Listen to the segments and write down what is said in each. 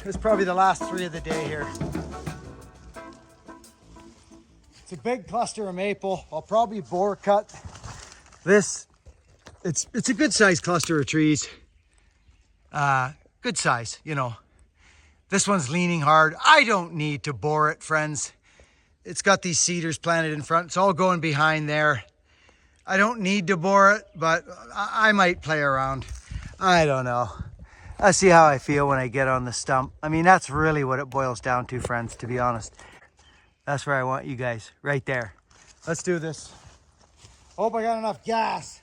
It's probably the last 3 of the day here. It's a big cluster of maple. I'll probably bore cut this. It's a good sized cluster of trees. Good size, you know. This one's leaning hard. I don't need to bore it, friends. It's got these cedars planted in front. It's all going behind there. I don't need to bore it, but I might play around. I don't know. I'll see how I feel when I get on the stump. I mean, that's really what it boils down to, friends, to be honest. That's where I want you guys, right there. Let's do this. Hope I got enough gas.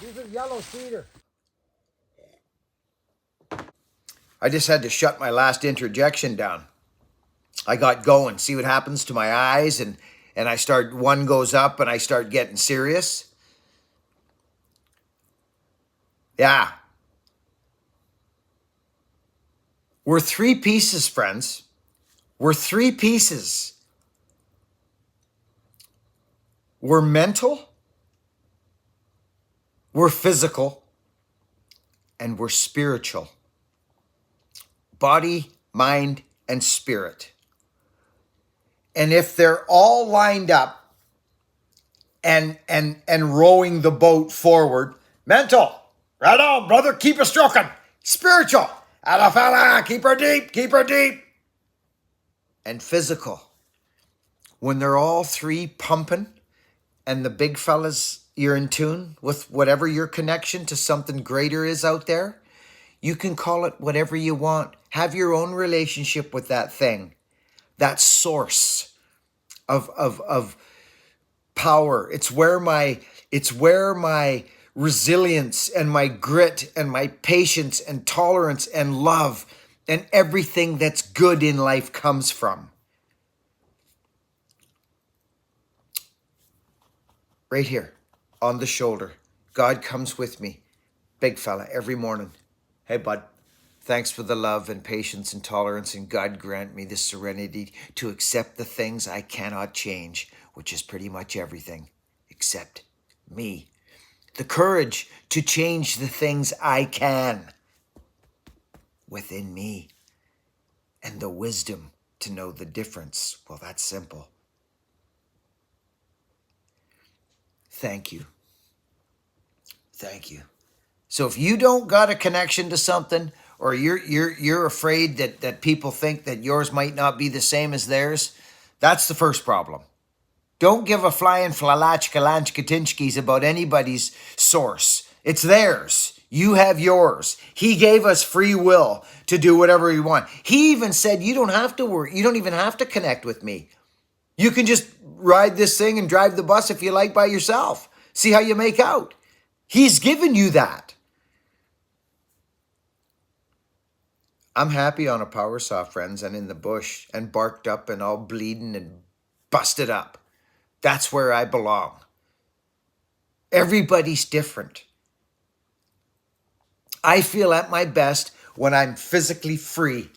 These are yellow cedar. I just had to shut my last interjection down. I got going. See what happens to my eyes, and I start, one goes up and I start getting serious. Yeah. We're 3 pieces, friends. We're 3 pieces. We're mental, we're physical, and we're spiritual. Body, mind, and spirit. And if they're all lined up and rowing the boat forward, mental, right on, brother, keep her stroking. Spiritual, atta fella, keep her deep. And physical. When they're all 3 pumping and the big fellas, you're in tune with whatever your connection to something greater is out there, you can call it whatever you want. Have your own relationship with that thing, that source of power. It's where my resilience and my grit and my patience and tolerance and love and everything that's good in life comes from. Right here on the shoulder. God comes with me, big fella, every morning. Hey, bud, thanks for the love and patience and tolerance, and God grant me the serenity to accept the things I cannot change, which is pretty much everything except me. The courage to change the things I can within me, and the wisdom to know the difference. Well, that's simple. Thank you. Thank you. So if you don't got a connection to something, or you're afraid that people think that yours might not be the same as theirs, that's the first problem. Don't give a flying flalachkalanchkatinchkis about anybody's source. It's theirs. You have yours. He gave us free will to do whatever we want. He even said you don't have to worry. You don't even have to connect with me. You can just ride this thing and drive the bus if you like by yourself. See how you make out. He's given you that. I'm happy on a power saw, friends, and in the bush and barked up and all bleeding and busted up. That's where I belong. Everybody's different. I feel at my best when I'm physically free,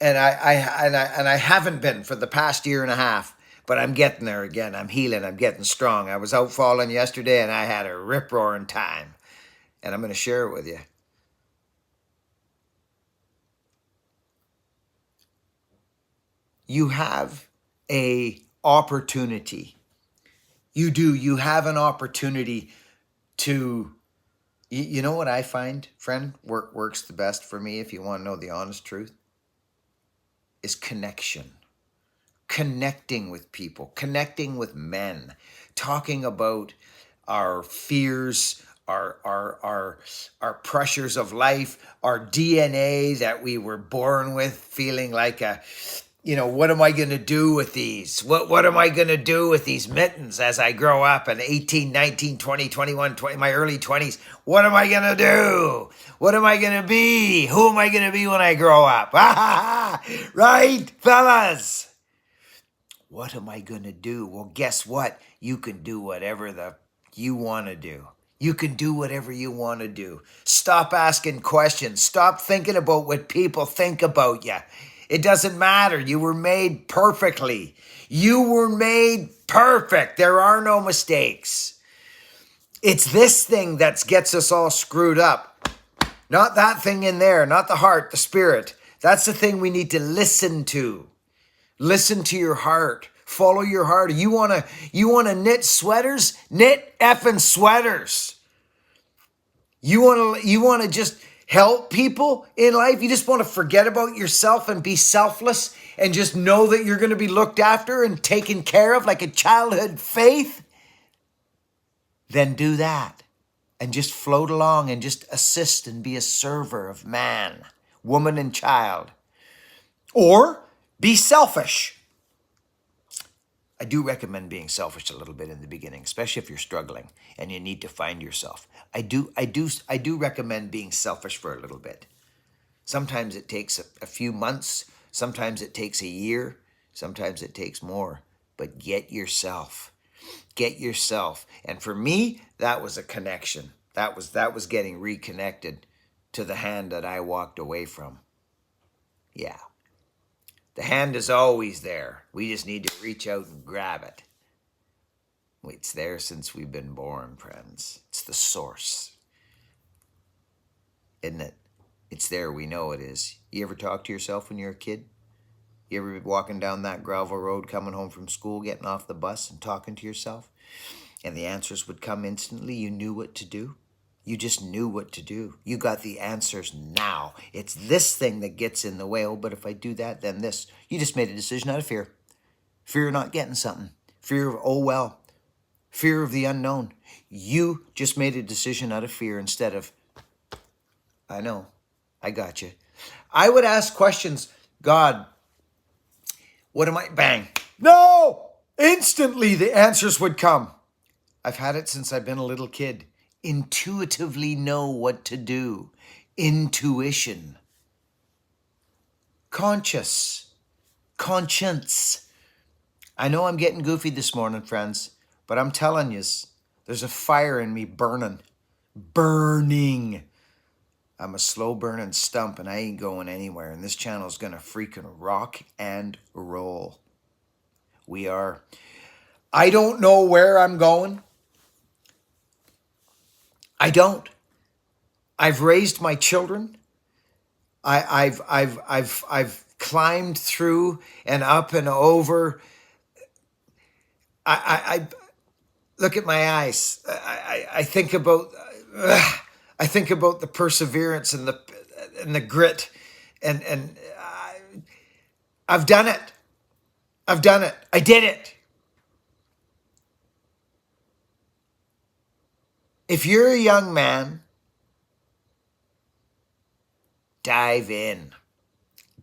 and I haven't been for the past year and a half, but I'm getting there again. I'm healing. I'm getting strong. I was out falling yesterday, and I had a rip-roaring time, and I'm going to share it with you. You have a opportunity. You do. You have an opportunity to, you know what I find, friend, works the best for me, if you want to know the honest truth, is connection. Connecting with people, connecting with men, talking about our fears, our pressures of life, our DNA that we were born with, feeling like what am I going to do with these? What am I going to do with these mittens as I grow up in 18, 19, 20, 21, 20, my early 20s? What am I going to do? What am I going to be? Who am I going to be when I grow up? Right, fellas? What am I going to do? Well, guess what? You can do whatever you want to do. You can do whatever you want to do. Stop asking questions. Stop thinking about what people think about you. It doesn't matter. You were made perfectly. You were made perfect. There are no mistakes. It's this thing that gets us all screwed up. Not that thing in there, not the heart, the spirit. That's the thing we need to listen to. Listen to your heart. Follow your heart. You wanna knit sweaters? Knit effing sweaters. You wanna just help people in life? You just want to forget about yourself and be selfless and just know that you're going to be looked after and taken care of like a childhood faith? Then do that and just float along and just assist and be a server of man, woman, and child. Or be selfish. I do recommend being selfish a little bit in the beginning, especially if you're struggling and you need to find yourself. I do recommend being selfish for a little bit. Sometimes it takes a few months, sometimes it takes a year, sometimes it takes more. But get yourself. Get yourself. And for me, that was a connection. That was getting reconnected to the hand that I walked away from. Yeah. The hand is always there. We just need to reach out and grab it. It's there since we've been born, friends. It's the source. Isn't it? It's there. We know it is. You ever talk to yourself when you're a kid? You ever be walking down that gravel road, coming home from school, getting off the bus and talking to yourself? And the answers would come instantly. You knew what to do. You just knew what to do. You got the answers now. It's this thing that gets in the way. Oh, but if I do that, then this. You just made a decision out of fear. Fear of not getting something. Fear of, oh, well. Fear of the unknown. You just made a decision out of fear instead of, I know, I got you. I would ask questions. God, what am I? Bang. No! Instantly the answers would come. I've had it since I've been a little kid. Intuitively know what to do. Intuition. Conscience. I know I'm getting goofy this morning, friends, but I'm telling you, there's a fire in me burning. Burning. I'm a slow burning stump and I ain't going anywhere. And this channel's going to freaking rock and roll. We are. I don't know where I'm going. I don't. I've raised my children. I've climbed through and up and over. I look at my eyes. I think about the perseverance and the grit, and I've done it. I did it. If you're a young man, dive in.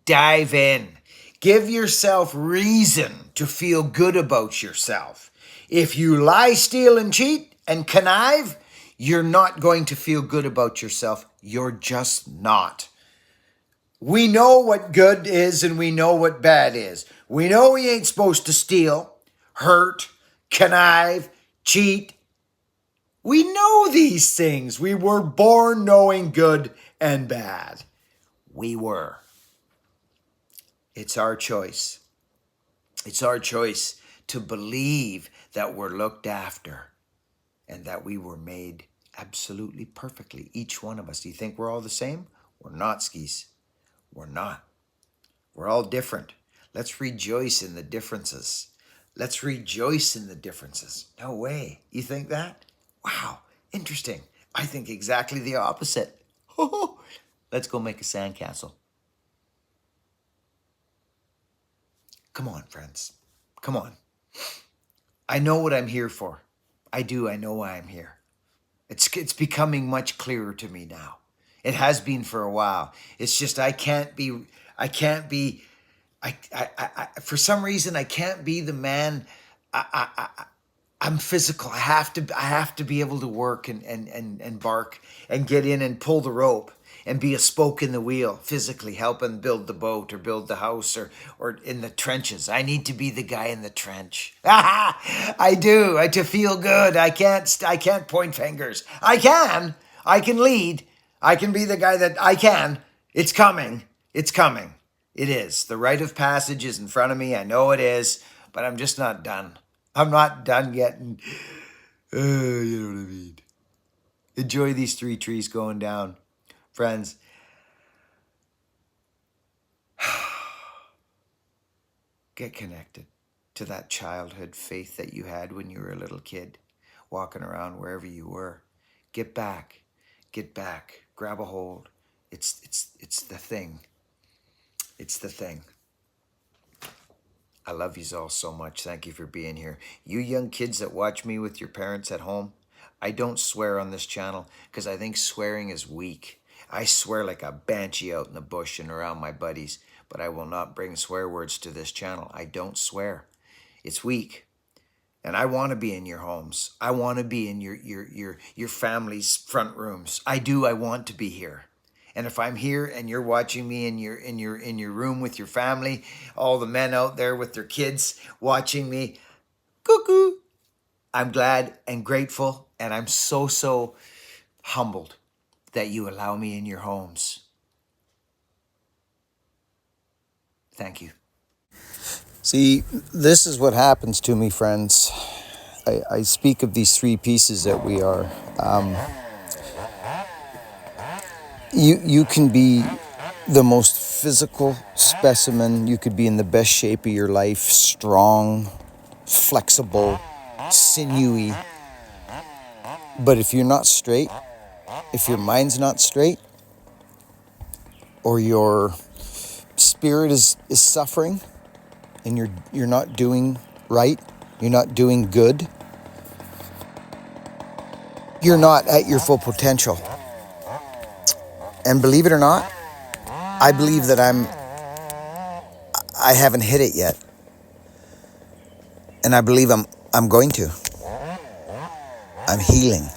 Dive in. Give yourself reason to feel good about yourself. If you lie, steal, and cheat and connive, you're not going to feel good about yourself. You're just not. We know what good is and we know what bad is. We know we ain't supposed to steal, hurt, connive, cheat. We know these things. We were born knowing good and bad. We were. It's our choice. It's our choice to believe that we're looked after and that we were made absolutely perfectly, each one of us. Do you think we're all the same? We're not, skis. We're not. We're all different. Let's rejoice in the differences. Let's rejoice in the differences. No way. You think that? Wow, interesting. I think exactly the opposite. Let's go make a sandcastle. Come on, friends. Come on. I know what I'm here for. I do. I know why I'm here. It's becoming much clearer to me now. It has been for a while. It's just for some reason I can't be the man. I'm physical. I have to be able to work and bark and get in and pull the rope and be a spoke in the wheel, physically helping build the boat or build the house or in the trenches. I need to be the guy in the trench. I do. To feel good. I can't point fingers. I can lead. I can be the guy that I can. It's coming. It's coming. It is. The rite of passage is in front of me. I know it is, but I'm just not done. I'm not done yet. And, you know what I mean. Enjoy these 3 trees going down. Friends, get connected to that childhood faith that you had when you were a little kid, walking around wherever you were. Get back, grab a hold. It's the thing. It's the thing. I love you all so much. Thank you for being here. You young kids that watch me with your parents at home, I don't swear on this channel because I think swearing is weak. I swear like a banshee out in the bush and around my buddies, but I will not bring swear words to this channel. I don't swear. It's weak. And I want to be in your homes. I want to be in your family's front rooms. I do. I want to be here. And if I'm here and you're watching me in your room with your family, all the men out there with their kids watching me, cuckoo, I'm glad and grateful, and I'm so humbled that you allow me in your homes. Thank you. See, this is what happens to me, friends. I speak of these 3 pieces that we are. You can be the most physical specimen. You could be in the best shape of your life, strong, flexible, sinewy. But if you're not straight, if your mind's not straight, or your spirit is suffering, and you're not doing right, you're not doing good, you're not at your full potential. And believe it or not, I believe that I haven't hit it yet. And I believe I'm going to. I'm healing.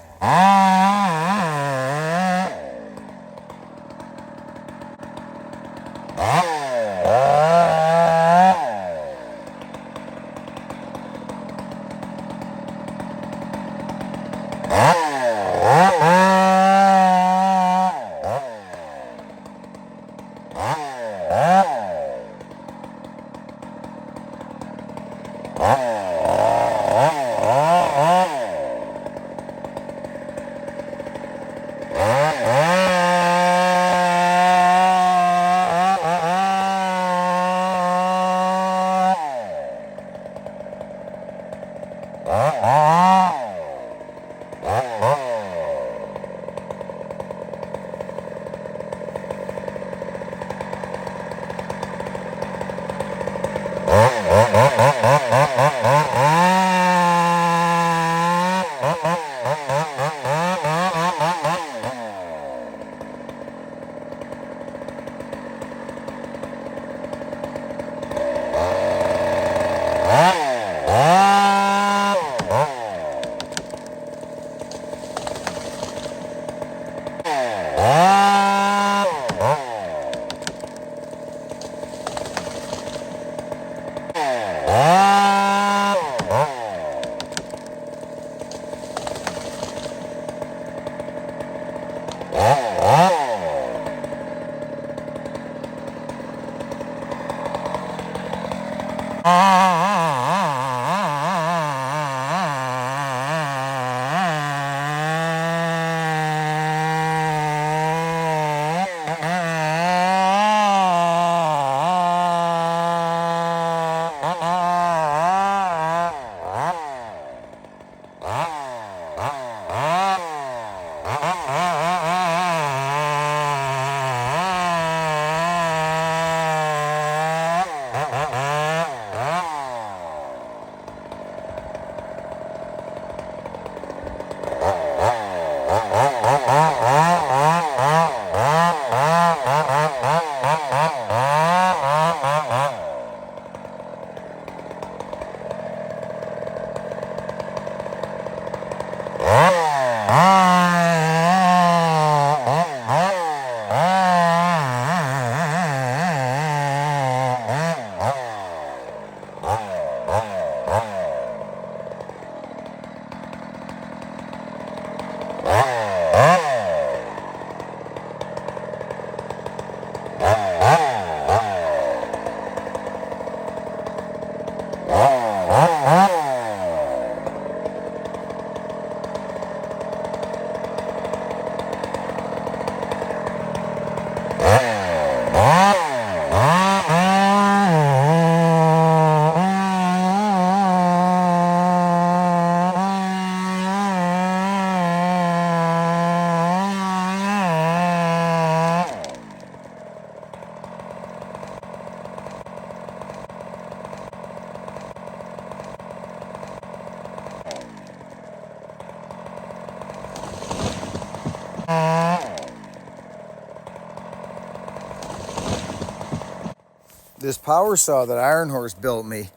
This power saw that Iron Horse built me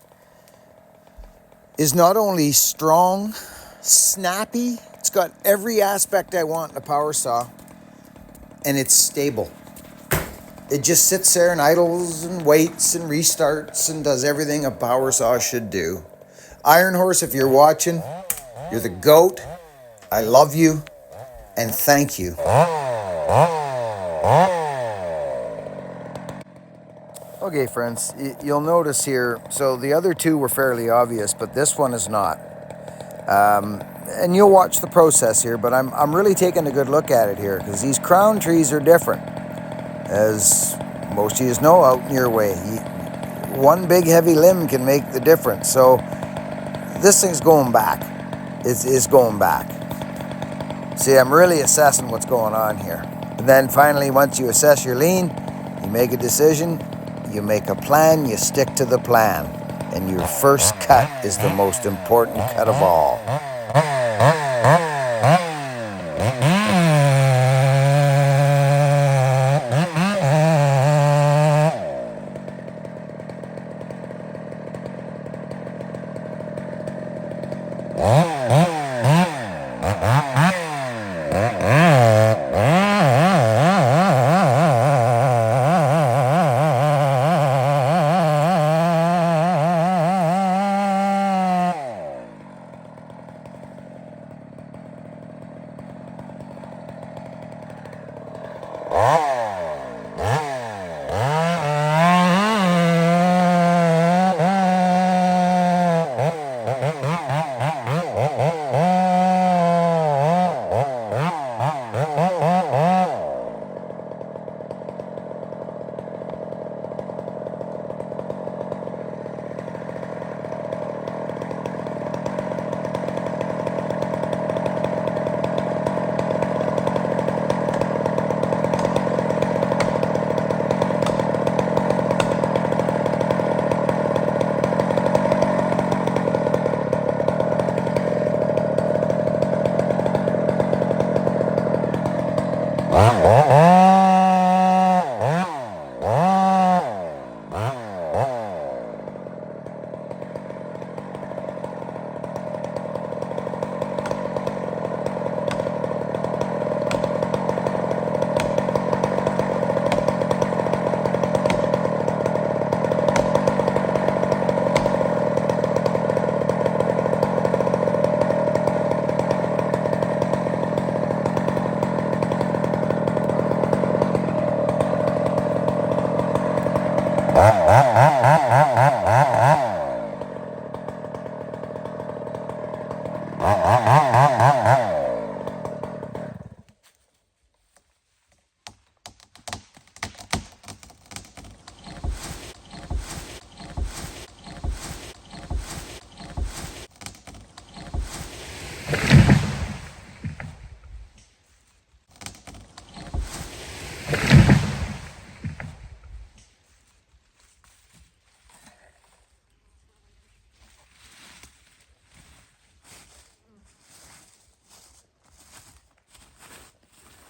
is not only strong, snappy, it's got every aspect I want in a power saw, and it's stable. It just sits there and idles and waits and restarts and does everything a power saw should do. Iron Horse, if you're watching, you're the GOAT. I love you and thank you. Okay, friends, you'll notice here, so the other two were fairly obvious, but this one is not. And you'll watch the process here, but I'm really taking a good look at it here because these crown trees are different. As most of you know out in your way, one big heavy limb can make the difference. So this thing's going back. It's going back. See, I'm really assessing what's going on here. And then finally, once you assess your lean, you make a decision, you make a plan, you stick to the plan. And your first cut is the most important cut of all.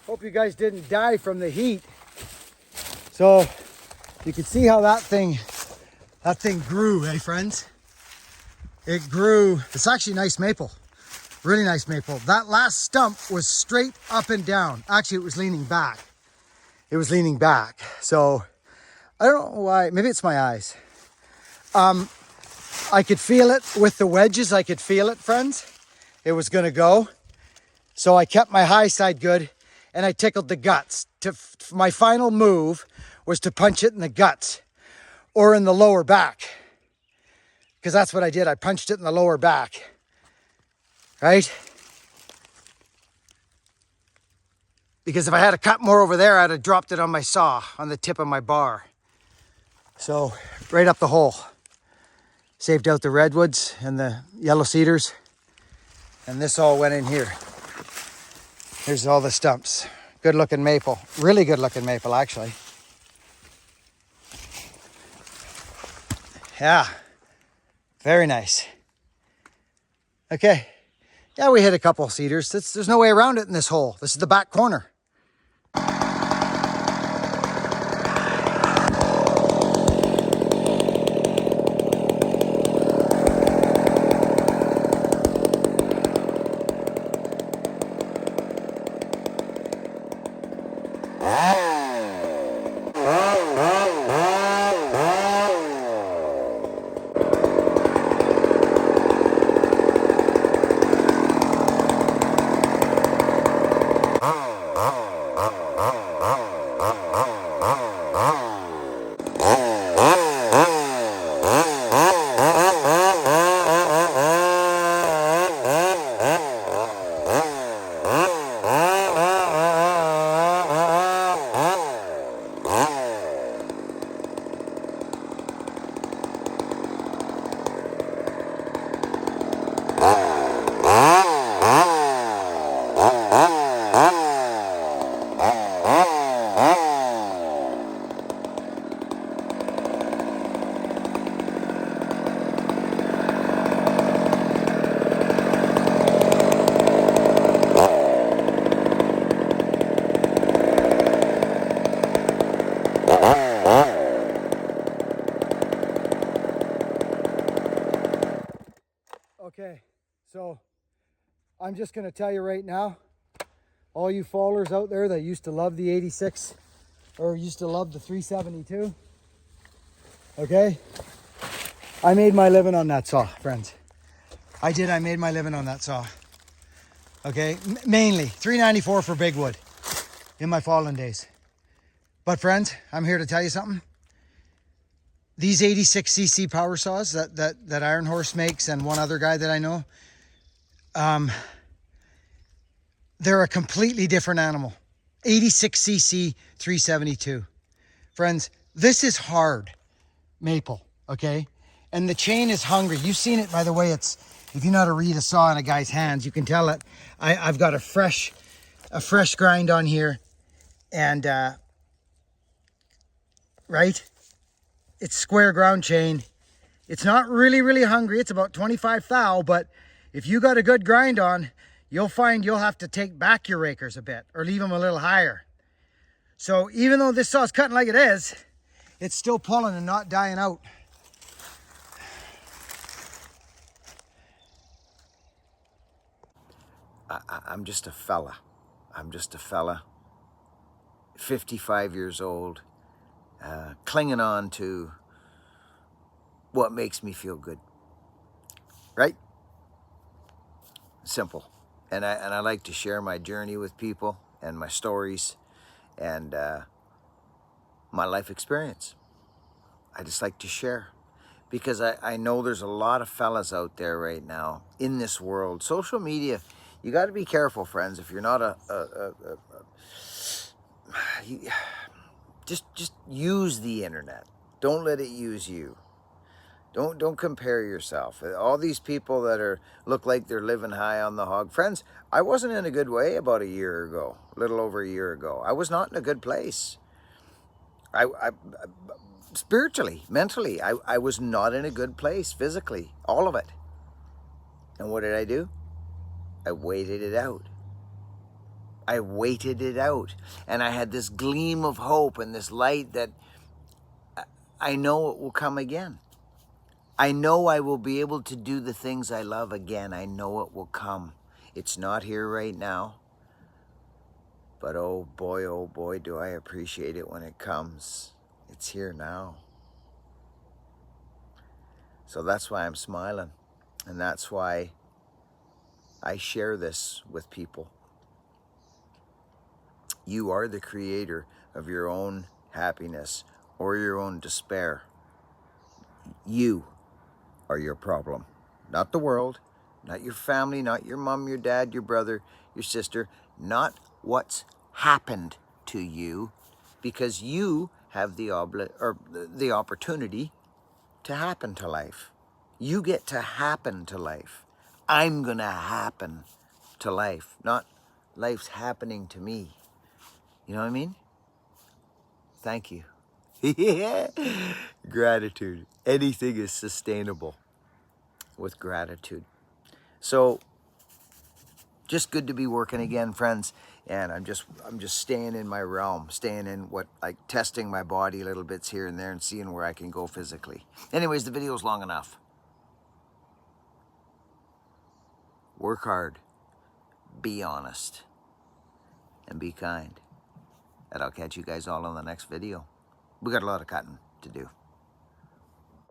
Hope you guys didn't die from the heat. So you can see how that thing grew, eh, friends? It grew. It's actually nice maple, really nice maple. That last stump was straight up and down. Actually, it was leaning back. It was leaning back. So I don't know why. Maybe it's my eyes. I could feel it with the wedges. I could feel it, friends. It was gonna go. So I kept my high side good. And I tickled the guts. My final move was to punch it in the guts or in the lower back. Because that's what I did. I punched it in the lower back. Right? Because if I had a cut more over there, I'd have dropped it on my saw, on the tip of my bar. So, right up the hole. Saved out the redwoods and the yellow cedars. And this all went in here. Here's all the stumps. Good looking maple. Really good looking maple, actually. Yeah. Very nice. Okay. Yeah, we hit a couple of cedars. There's no way around it in this hole. This is the back corner. Okay, so I'm just going to tell you right now, all you fallers out there that used to love the 86 or used to love the 372, okay? I made my living on that saw, friends. I did, I made my living on that saw. Okay, mainly 394 for big wood in my fallen days. But friends, I'm here to tell you something. These 86cc power saws that Iron Horse makes and one other guy that I know, they're a completely different animal. 86cc 372. Friends, this is hard maple, okay? And the chain is hungry. You've seen it by the way it's, if you know how to read a saw in a guy's hands, you can tell it. I've got a fresh grind on here, and right? It's square ground chain. It's not really hungry. It's about 25 thou, but if you got a good grind on, you'll find you'll have to take back your rakers a bit or leave them a little higher. So even though this saw's cutting like it is, it's still pulling and not dying out. I'm just a fella. I'm just a fella, 55 years old, clinging on to what makes me feel good, right? Simple. And I like to share my journey with people and my stories and my life experience. I just like to share because I know there's a lot of fellas out there right now in this world. Social media, you got to be careful, friends. If you're not just use the internet. Don't let it use you. Don't compare yourself. All these people that look like they're living high on the hog. Friends, I wasn't in a good way about a year ago, a little over a year ago. I was not in a good place. I spiritually, mentally, I was not in a good place physically, all of it. And what did I do? I waited it out. I waited it out. And I had this gleam of hope and this light that I know it will come again. I know I will be able to do the things I love again. I know it will come. It's not here right now. But oh boy, do I appreciate it when it comes. It's here now. So that's why I'm smiling. And that's why I share this with people. You are the creator of your own happiness or your own despair. You are your problem, not the world, not your family, not your mom, your dad, your brother, your sister, not what's happened to you, because you have the opportunity to happen to life. You get to happen to life. I'm gonna happen to life, not life's happening to me. You know what I mean? Thank you. Yeah. Gratitude. Anything is sustainable with gratitude. So just good to be working again, friends. And I'm just staying in my realm, staying in testing my body little bits here and there and seeing where I can go physically. Anyways, the video's long enough. Work hard, be honest, and be kind. And I'll catch you guys all in the next video. We got a lot of cutting to do.